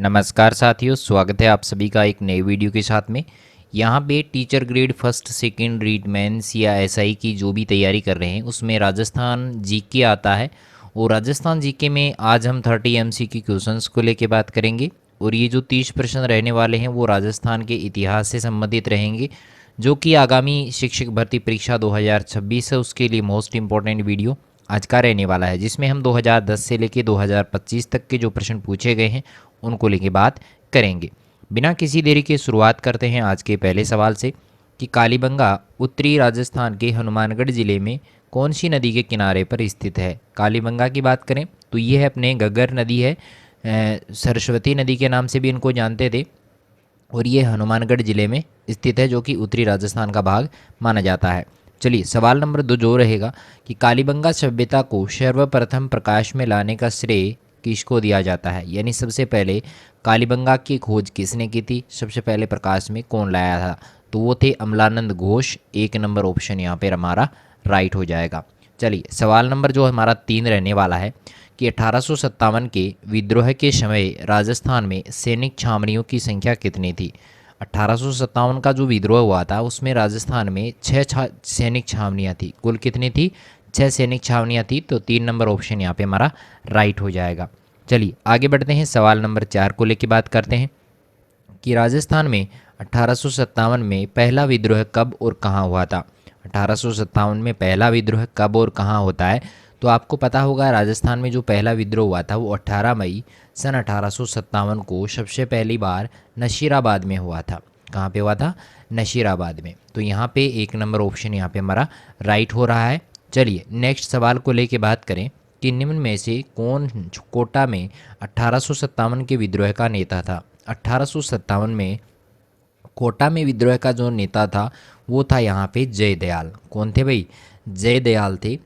नमस्कार साथियों, स्वागत है आप सभी का एक नए वीडियो के साथ में। यहाँ पे teacher grade first second REET mains या एसआई की जो भी तैयारी कर रहे हैं उसमें राजस्थान जीके आता है। और राजस्थान जीके में आज हम 30 एमसीक्यू क्वेश्चंस को लेके बात करेंगे। और ये जो 30 प्रश्न रहने वाले हैं वो राजस्थान के इतिहास से संबंधित रहेंगे, जो कि आगामी शिक्षक भर्ती परीक्षा 2026 है उसके लिए मोस्ट इम्पॉर्टेंट वीडियो आज का रहने वाला है, जिसमें हम 2010 से लेकर 2025 तक के जो प्रश्न पूछे गए हैं उनको लेके बात करेंगे। बिना किसी देरी के शुरुआत करते हैं आज के पहले सवाल से कि कालीबंगा उत्तरी राजस्थान के हनुमानगढ़ जिले में कौन सी नदी के किनारे पर स्थित है। कालीबंगा की बात करें तो ये है अपने घग्गर नदी है, सरस्वती नदी के नाम से भी इनको जानते थे। और ये हनुमानगढ़ जिले में स्थित है, जो कि उत्तरी राजस्थान का भाग माना जाता है। चलिए सवाल नंबर 2 जो रहेगा कि कालीबंगा सभ्यता को सर्वप्रथम प्रकाश में लाने का श्रेय किसको दिया जाता है। यानी सबसे पहले कालीबंगा की खोज किसने की थी, सबसे पहले प्रकाश में कौन लाया था, तो वो थे अमलानंद घोष। 1 नंबर ऑप्शन यहाँ पर हमारा राइट हो जाएगा। चलिए सवाल नंबर जो हमारा 3 रहने वाला है कि 1857 के विद्रोह के समय राजस्थान में सैनिक छावनियों की संख्या कितनी थी। 1857 का जो विद्रोह हुआ था उसमें राजस्थान में 6 सैनिक छावनियाँ थी। कुल कितनी थी? 6 सैनिक छावनियाँ थी। तो 3 नंबर ऑप्शन यहाँ पे हमारा राइट हो जाएगा। चलिए आगे बढ़ते हैं, सवाल नंबर 4 को लेकर बात करते हैं कि राजस्थान में 1857 में पहला विद्रोह कब और कहाँ हुआ था। 1857 में पहला विद्रोह कब और कहाँ होता है, तो आपको पता होगा राजस्थान में जो पहला विद्रोह हुआ था वो 18 मई सन 1857 को सबसे पहली बार नशीराबाद में हुआ था। कहाँ पे हुआ था? नशीराबाद में। तो यहाँ पे 1 नंबर ऑप्शन यहाँ पे हमारा राइट हो रहा है। चलिए नेक्स्ट सवाल को लेके बात करें कि निम्न में से कौन कोटा में 1857 के विद्रोह का नेता था। 1857 में कोटा में विद्रोह का जो नेता था वो था यहाँ पे जयदयाल। कौन थे भाई? जयदयाल थे।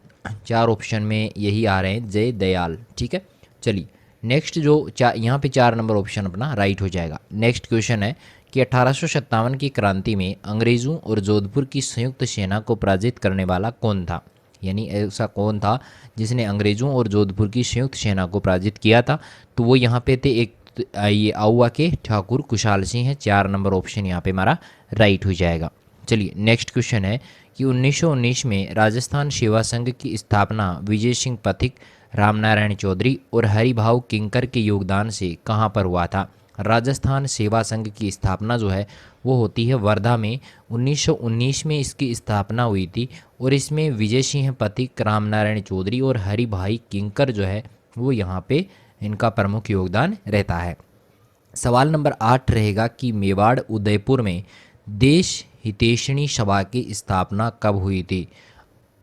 4 ऑप्शन में यही आ रहे हैं, जयदयाल। ठीक है, चलिए नेक्स्ट जो यहाँ पे 4 नंबर ऑप्शन अपना राइट हो जाएगा। नेक्स्ट क्वेश्चन है कि 1857 की क्रांति में अंग्रेज़ों और जोधपुर की संयुक्त सेना को पराजित करने वाला कौन था। यानी ऐसा कौन था जिसने अंग्रेज़ों और जोधपुर की संयुक्त सेना को पराजित किया था, तो वो यहाँ पे थे एक ये आउवा के ठाकुर कुशाल सिंह है। 4 नंबर ऑप्शन यहाँ पे हमारा राइट हो जाएगा। चलिए नेक्स्ट क्वेश्चन है कि 1919 में राजस्थान सेवा संघ की स्थापना विजय सिंह पथिक, रामनारायण चौधरी और हरिभाऊ किंकर के योगदान से कहाँ पर हुआ था। राजस्थान सेवा संघ की स्थापना जो है वो होती है वर्धा में। 1919 में इसकी स्थापना हुई थी और इसमें विजय सिंह पथिक, रामनारायण चौधरी और हरिभाई किंकर जो है वो यहाँ पे इनका प्रमुख योगदान रहता है। सवाल नंबर 8 रहेगा कि मेवाड़ उदयपुर में देश हितैषणी सभा की स्थापना कब हुई थी।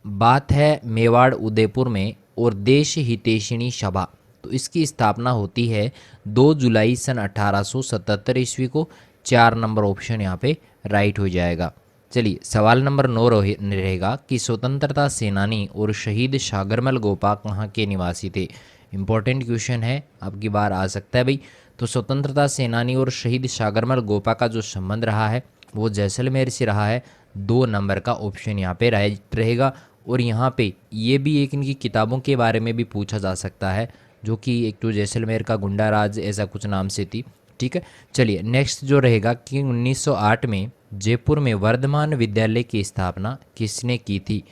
बात है मेवाड़ उदयपुर में और देश हितैषणी सभा, तो इसकी स्थापना होती है 2 जुलाई सन 1877 ईस्वी को। 4 नंबर ऑप्शन यहाँ पे राइट हो जाएगा। चलिए सवाल नंबर 9 रहेगा कि स्वतंत्रता सेनानी और शहीद सागरमल गोपा कहाँ के निवासी थे। इंपॉर्टेंट क्वेश्चन है, अब की बार आ सकता है भाई। तो स्वतंत्रता सेनानी और शहीद सागरमल गोपा का जो संबंध रहा है वो जैसलमेर से रहा है। 2 नंबर का ऑप्शन यहाँ पे राइट रहेगा। और यहाँ पे ये भी एक इनकी किताबों के बारे में भी पूछा जा सकता है, जो कि एक तो जैसलमेर का गुंडा राज ऐसा कुछ नाम से थी। ठीक है, चलिए नेक्स्ट जो रहेगा कि 1908 में जयपुर में वर्धमान विद्यालय की स्थापना किसने की थी।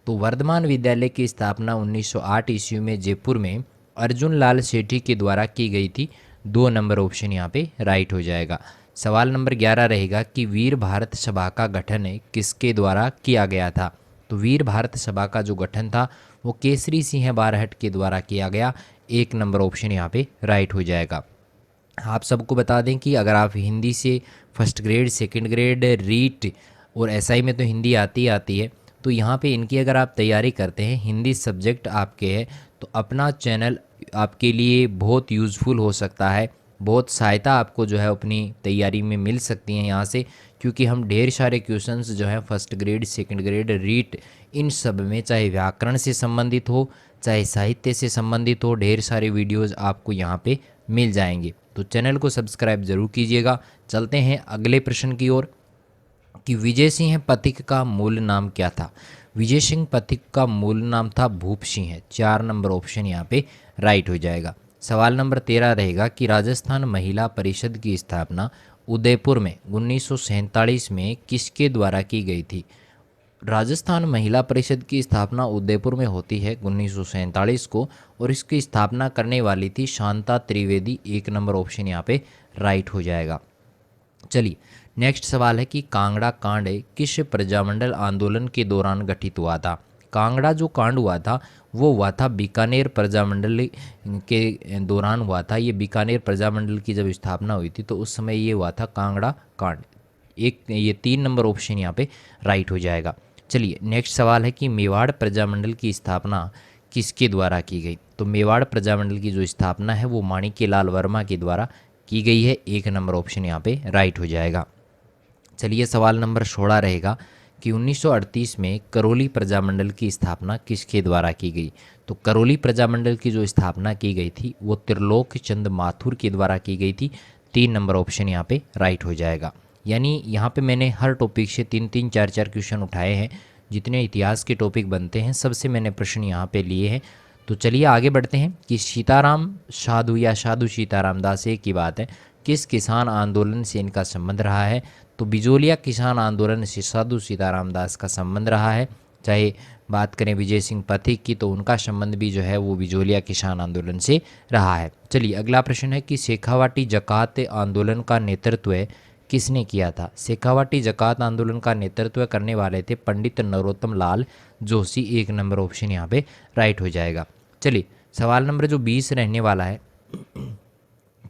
तो वर्धमान विद्यालय की स्थापना 1908 ईस्वी में जयपुर में अर्जुन लाल सेठी के द्वारा की गई थी। 2 नंबर ऑप्शन यहाँ पे राइट हो जाएगा। सवाल नंबर 11 रहेगा कि वीर भारत सभा का गठन किसके द्वारा किया गया था। तो वीर भारत सभा का जो गठन था वो केसरी सिंह बारहट के द्वारा किया गया। 1 नंबर ऑप्शन यहाँ पे राइट हो जाएगा। आप सबको बता दें कि अगर आप हिंदी से first grade, second grade, REET और एसआई में तो हिंदी आती है, तो यहाँ पे इनकी अगर आप तैयारी करते हैं, हिंदी सब्जेक्ट आपके है, तो अपना चैनल आपके लिए बहुत यूज़फुल हो सकता है। बहुत सहायता आपको जो है अपनी तैयारी में मिल सकती है यहाँ से, क्योंकि हम ढेर सारे क्वेश्चंस जो है first grade, second grade, REET इन सब में, चाहे व्याकरण से संबंधित हो चाहे साहित्य से संबंधित हो, ढेर सारे वीडियोस आपको यहाँ पे मिल जाएंगे। तो चैनल को सब्सक्राइब जरूर कीजिएगा। चलते हैं अगले प्रश्न की ओर कि विजय सिंह पथिक का मूल नाम क्या था। विजय सिंह पथिक का मूल नाम था भूप सिंह। 4 नंबर ऑप्शन यहाँ पे राइट हो जाएगा। सवाल नंबर 13 रहेगा कि राजस्थान महिला परिषद की स्थापना उदयपुर में 1947 में किसके द्वारा की गई थी। राजस्थान महिला परिषद की स्थापना उदयपुर में होती है 1947 को, और इसकी स्थापना करने वाली थी शांता त्रिवेदी। 1 नंबर ऑप्शन यहाँ पे राइट हो जाएगा। चलिए नेक्स्ट सवाल है कि कांगड़ा कांड किस प्रजामंडल आंदोलन के दौरान गठित हुआ था। कांगड़ा जो कांड हुआ था वो हुआ था बीकानेर प्रजामंडल के दौरान हुआ था। ये बीकानेर प्रजामंडल की जब स्थापना हुई थी तो उस समय ये हुआ था कांगड़ा कांड। ये 3 नंबर ऑप्शन यहाँ पे राइट हो जाएगा। चलिए नेक्स्ट सवाल है कि मेवाड़ प्रजामंडल की स्थापना किसके द्वारा की गई। तो मेवाड़ प्रजामंडल की जो स्थापना है वो माणिक्यलाल वर्मा के द्वारा की गई है। 1 नंबर ऑप्शन यहाँ पे राइट हो जाएगा। चलिए सवाल नंबर 16 रहेगा कि 1938 में करौली प्रजामंडल की स्थापना किसके द्वारा की गई। तो करौली प्रजामंडल की जो स्थापना की गई थी वो त्रिलोक चंद माथुर के द्वारा की गई थी। 3 नंबर ऑप्शन यहाँ पे राइट हो जाएगा। यानी यहाँ पे मैंने हर टॉपिक से 3-3, 4-4 क्वेश्चन उठाए हैं। जितने इतिहास के टॉपिक बनते हैं सबसे मैंने प्रश्न यहाँ पे लिए हैं। तो चलिए आगे बढ़ते हैं कि सीताराम साधु या साधु सीताराम दास, एक ही बात है, किस किसान आंदोलन से इनका संबंध रहा है। तो बिजोलिया किसान आंदोलन से साधु सीताराम दास का संबंध रहा है। चाहे बात करें विजय सिंह पथिक की तो उनका संबंध भी जो है वो बिजोलिया किसान आंदोलन से रहा है। चलिए अगला प्रश्न है कि शेखावाटी जकात आंदोलन का नेतृत्व किसने किया था। शेखावाटी जकात आंदोलन का नेतृत्व करने वाले थे पंडित नरोत्तम लाल जोशी। 1 नंबर ऑप्शन यहाँ पे राइट हो जाएगा। चलिए सवाल नंबर जो 20 रहने वाला है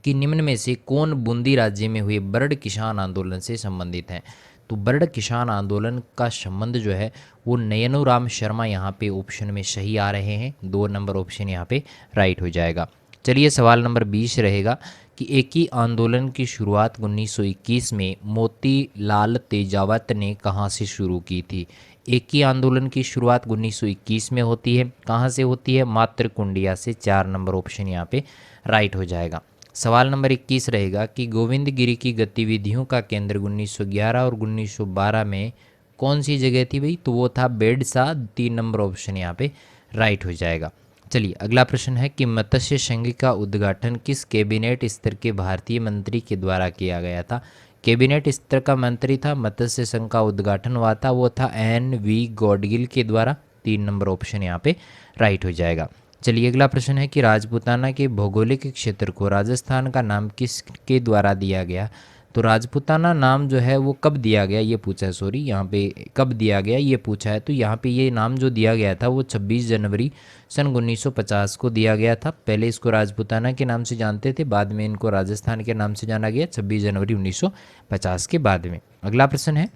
कि निम्न में से कौन बूंदी राज्य में हुए बर्ड किसान आंदोलन से संबंधित है। तो बर्ड किसान आंदोलन का संबंध जो है वो नयनूराम शर्मा यहाँ पे ऑप्शन में सही आ रहे हैं। 2 नंबर ऑप्शन यहाँ पे राइट हो जाएगा। चलिए सवाल नंबर 20 रहेगा कि एकी आंदोलन की शुरुआत 1921 में मोतीलाल तेजावत ने कहाँ से शुरू की थी। एकी आंदोलन की शुरुआत 1921 में होती है। कहाँ से होती है? मातृकुंडिया से। 4 नंबर ऑप्शन यहाँ पे राइट हो जाएगा। सवाल नंबर 21 रहेगा कि गोविंद गिरी की गतिविधियों का केंद्र 1911 और 1912 में कौन सी जगह थी भाई? तो वो था बेडसा। 3 नंबर ऑप्शन यहाँ पे राइट हो जाएगा। चलिए अगला प्रश्न है कि मत्स्य संघ का उद्घाटन किस कैबिनेट स्तर के भारतीय मंत्री के द्वारा किया गया था। कैबिनेट स्तर का मंत्री था मत्स्य संघ का उद्घाटन हुआ था, वो था NV गॉडगिल के द्वारा। 3 नंबर ऑप्शन यहाँ पे राइट हो जाएगा। चलिए अगला प्रश्न है कि राजपूताना के भौगोलिक क्षेत्र को राजस्थान का नाम किसके द्वारा दिया गया। तो राजपूताना नाम जो है वो कब दिया गया ये पूछा है, सॉरी यहाँ पे कब दिया गया ये पूछा है। तो यहाँ पे ये नाम जो दिया गया था वो 26 जनवरी सन 1950 को दिया गया था। पहले इसको राजपूताना के नाम से जानते थे, बाद में इनको राजस्थान के नाम से जाना गया 26 जनवरी 1950 के बाद में। अगला प्रश्न है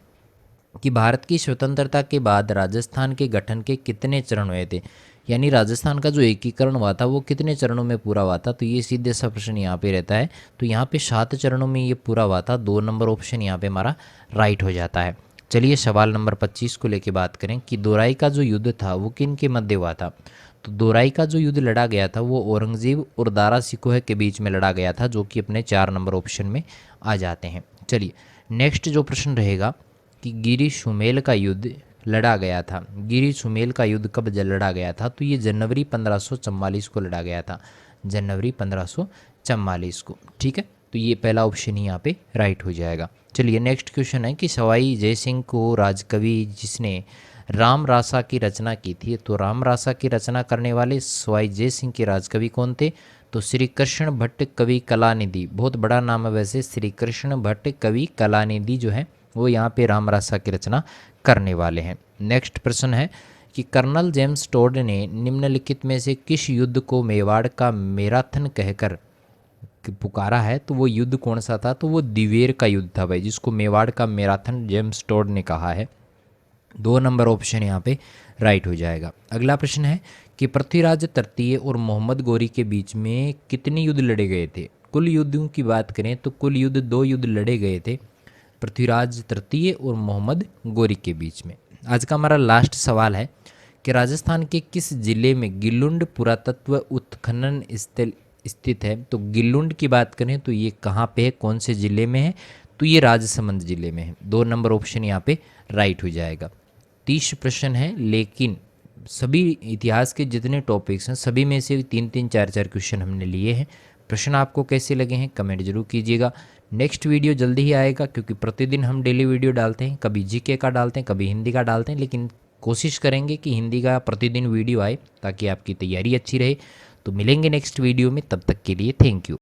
कि भारत की स्वतंत्रता के बाद राजस्थान के गठन के कितने चरण हुए थे। यानी राजस्थान का जो एकीकरण हुआ था वो कितने चरणों में पूरा हुआ था। तो ये सीधे सा प्रश्न यहाँ पे रहता है। तो यहाँ पे 7 चरणों में ये पूरा हुआ था। 2 नंबर ऑप्शन यहाँ पे हमारा राइट हो जाता है। चलिए सवाल नंबर 25 को लेके बात करें कि दोराई का जो युद्ध था वो किन के मध्य हुआ था। तो दोराई का जो युद्ध लड़ा गया था वो औरंगजेब और दारा सिकोह के बीच में लड़ा गया था, जो कि अपने 4 नंबर ऑप्शन में आ जाते हैं। चलिए नेक्स्ट जो प्रश्न रहेगा कि गिरी सुमेल का युद्ध लड़ा गया था। गिरी सुमेल का युद्ध कब लड़ा गया था। तो ये जनवरी 1544 को लड़ा गया था, जनवरी 1544 को। ठीक है, तो ये पहला ऑप्शन ही यहाँ पे राइट हो जाएगा। चलिए नेक्स्ट क्वेश्चन है कि सवाई जयसिंह को राजकवि जिसने राम रासा की रचना की थी। तो राम रासा की रचना करने वाले सवाई जयसिंह के राजकवि कौन थे। तो श्री कृष्ण भट्ट कवि कलानिधि, बहुत बड़ा नाम है वैसे, श्री कृष्ण भट्ट कवि कलानिधि जो है वो यहाँ पे राम रासा की रचना करने वाले हैं। नेक्स्ट प्रश्न है कि कर्नल जेम्स टोड ने निम्नलिखित में से किस युद्ध को मेवाड़ का मैराथन कहकर पुकारा है। तो वो युद्ध कौन सा था। तो वो दिवेर का युद्ध था भाई, जिसको मेवाड़ का मैराथन जेम्स टोड ने कहा है। 2 नंबर ऑप्शन यहाँ पे राइट हो जाएगा। अगला प्रश्न है कि पृथ्वीराज तृतीय और मोहम्मद गौरी के बीच में कितने युद्ध लड़े गए थे। कुल युद्धों की बात करें तो कुल युद्ध 2 युद्ध लड़े गए थे पृथ्वीराज तृतीय और मोहम्मद गौरी के बीच में। आज का हमारा लास्ट सवाल है कि राजस्थान के किस जिले में गिल्लुंड पुरातत्व उत्खनन स्थल स्थित है। तो गिल्लुंड की बात करें तो ये कहाँ पे है, कौन से जिले में है। तो ये राजसमंद जिले में है। 2 नंबर ऑप्शन यहाँ पे राइट हो जाएगा। 30 प्रश्न है, लेकिन सभी इतिहास के जितने टॉपिक्स हैं सभी में से 3-3 4-4 क्वेश्चन हमने लिए हैं। प्रश्न आपको कैसे लगे हैं कमेंट जरूर कीजिएगा। नेक्स्ट वीडियो जल्दी ही आएगा, क्योंकि प्रतिदिन हम डेली वीडियो डालते हैं, कभी जीके का डालते हैं, कभी हिंदी का डालते हैं, लेकिन कोशिश करेंगे कि हिंदी का प्रतिदिन वीडियो आए ताकि आपकी तैयारी अच्छी रहे। तो मिलेंगे नेक्स्ट वीडियो में, तब तक के लिए थैंक यू।